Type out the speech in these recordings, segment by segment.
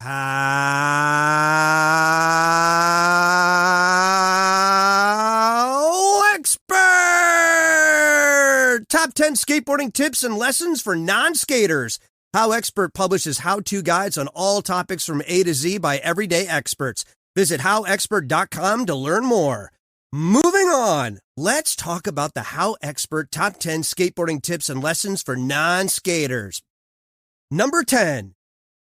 HowExpert! Top 10 skateboarding tips and lessons for non-skaters. HowExpert publishes how-to guides on all topics from A to Z by everyday experts. Visit HowExpert.com to learn more. Moving on, let's talk about the HowExpert Top 10 Skateboarding Tips and Lessons for Non-Skaters. Number 10.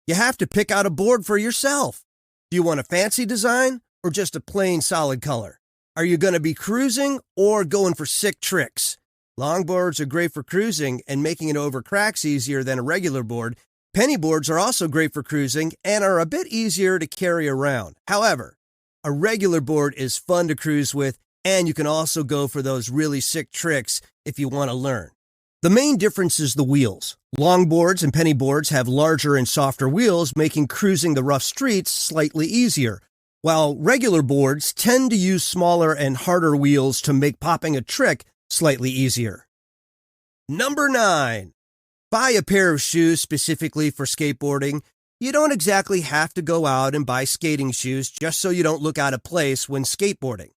You have to pick out a board for yourself. Do you want a fancy design or just a plain solid color? Are you going to be cruising or going for sick tricks? Longboards are great for cruising and making it over cracks easier than a regular board. Penny boards are also great for cruising and are a bit easier to carry around. However, a regular board is fun to cruise with, and you can also go for those really sick tricks if you want to learn. The main difference is the wheels. Longboards and penny boards have larger and softer wheels, making cruising the rough streets slightly easier, while regular boards tend to use smaller and harder wheels to make popping a trick slightly easier. Number 9. Buy a pair of shoes specifically for skateboarding. You don't exactly have to go out and buy skating shoes just so you don't look out of place when skateboarding.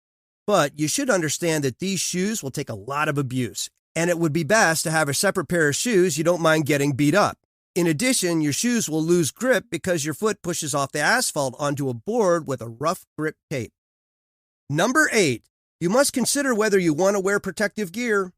But you should understand that these shoes will take a lot of abuse, and it would be best to have a separate pair of shoes you don't mind getting beat up. In addition, your shoes will lose grip because your foot pushes off the asphalt onto a board with a rough grip tape. Number 8. You must consider whether you want to wear protective gear.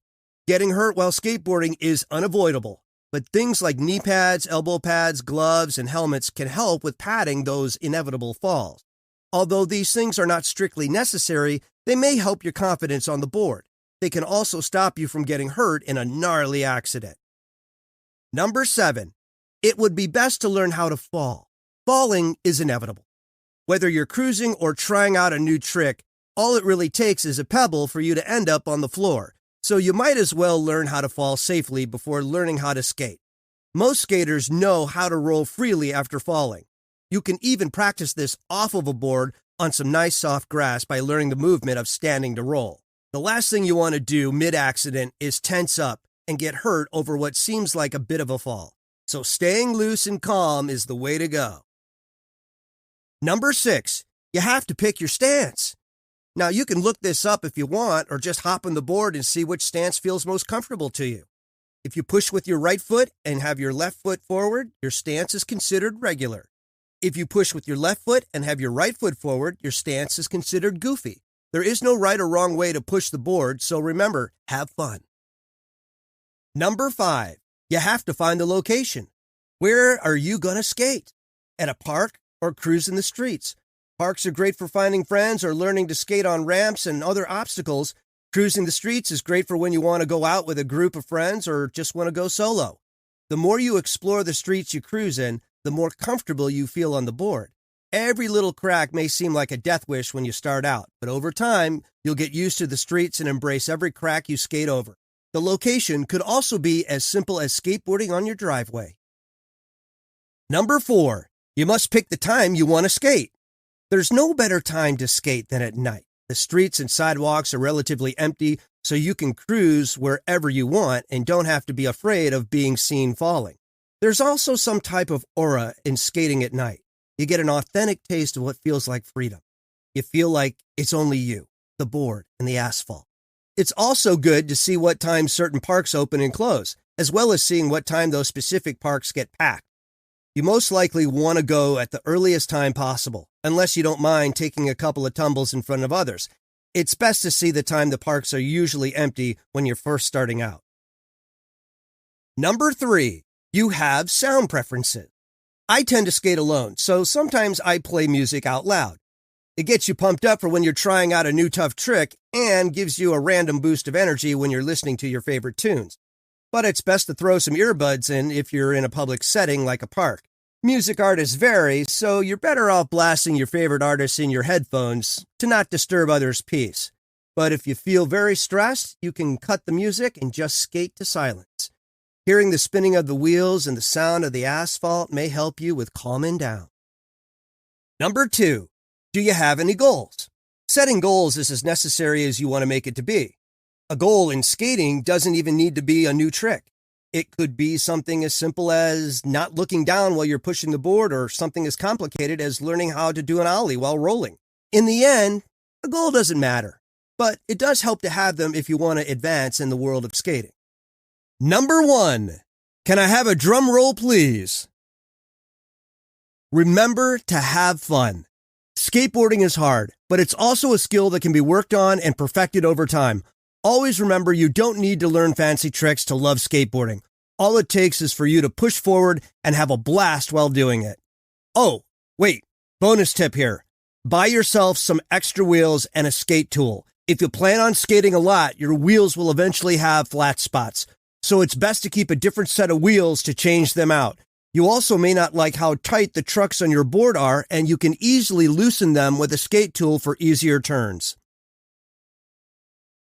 Getting hurt while skateboarding is unavoidable, but things like knee pads, elbow pads, gloves, and helmets can help with padding those inevitable falls. Although these things are not strictly necessary, they may help your confidence on the board. They can also stop you from getting hurt in a gnarly accident. Number 7. It would be best to learn how to fall. Falling is inevitable. Whether you're cruising or trying out a new trick, all it really takes is a pebble for you to end up on the floor, so you might as well learn how to fall safely before learning how to skate. Most skaters know how to roll freely after falling. You can even practice this off of a board on some nice soft grass by learning the movement of standing to roll. The last thing you want to do mid-accident is tense up and get hurt over what seems like a bit of a fall. So staying loose and calm is the way to go. Number 6. You have to pick your stance. Now, you can look this up if you want, or just hop on the board and see which stance feels most comfortable to you. If you push with your right foot and have your left foot forward, your stance is considered regular. If you push with your left foot and have your right foot forward, your stance is considered goofy. There is no right or wrong way to push the board, so remember, have fun. Number 5. You have to find the location. Where are you going to skate? At a park or cruise in the streets? Parks are great for finding friends or learning to skate on ramps and other obstacles. Cruising the streets is great for when you want to go out with a group of friends or just want to go solo. The more you explore the streets you cruise in, the more comfortable you feel on the board. Every little crack may seem like a death wish when you start out, but over time, you'll get used to the streets and embrace every crack you skate over. The location could also be as simple as skateboarding on your driveway. Number 4. You must pick the time you want to skate. There's no better time to skate than at night. The streets and sidewalks are relatively empty, so you can cruise wherever you want and don't have to be afraid of being seen falling. There's also some type of aura in skating at night. You get an authentic taste of what feels like freedom. You feel like it's only you, the board, and the asphalt. It's also good to see what time certain parks open and close, as well as seeing what time those specific parks get packed. You most likely want to go at the earliest time possible, unless you don't mind taking a couple of tumbles in front of others. It's best to see the time the parks are usually empty when you're first starting out. Number 3. You have sound preferences. I tend to skate alone, so sometimes I play music out loud. It gets you pumped up for when you're trying out a new tough trick and gives you a random boost of energy when you're listening to your favorite tunes. But it's best to throw some earbuds in if you're in a public setting like a park. Music artists vary, so you're better off blasting your favorite artists in your headphones to not disturb others' peace. But if you feel very stressed, you can cut the music and just skate to silence. Hearing the spinning of the wheels and the sound of the asphalt may help you with calming down. Number 2. Do you have any goals? Setting goals is as necessary as you want to make it to be. A goal in skating doesn't even need to be a new trick. It could be something as simple as not looking down while you're pushing the board, or something as complicated as learning how to do an ollie while rolling. In the end, the goal doesn't matter, but it does help to have them if you want to advance in the world of skating. Number 1. Can I have a drum roll, please? Remember to have fun. Skateboarding is hard, but it's also a skill that can be worked on and perfected over time. Always remember, you don't need to learn fancy tricks to love skateboarding. All it takes is for you to push forward and have a blast while doing it. Oh, wait, bonus tip here. Buy yourself some extra wheels and a skate tool. If you plan on skating a lot, your wheels will eventually have flat spots. So it's best to keep a different set of wheels to change them out. You also may not like how tight the trucks on your board are, and you can easily loosen them with a skate tool for easier turns.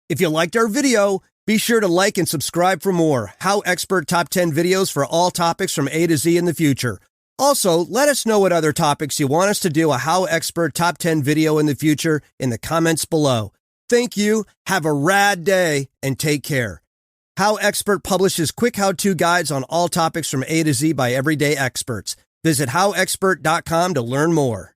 If you liked our video, be sure to like and subscribe for more HowExpert Top 10 videos for all topics from A to Z in the future. Also, let us know what other topics you want us to do a HowExpert Top 10 video in the future in the comments below. Thank you, have a rad day, and take care. HowExpert publishes quick how-to guides on all topics from A to Z by everyday experts. Visit HowExpert.com to learn more.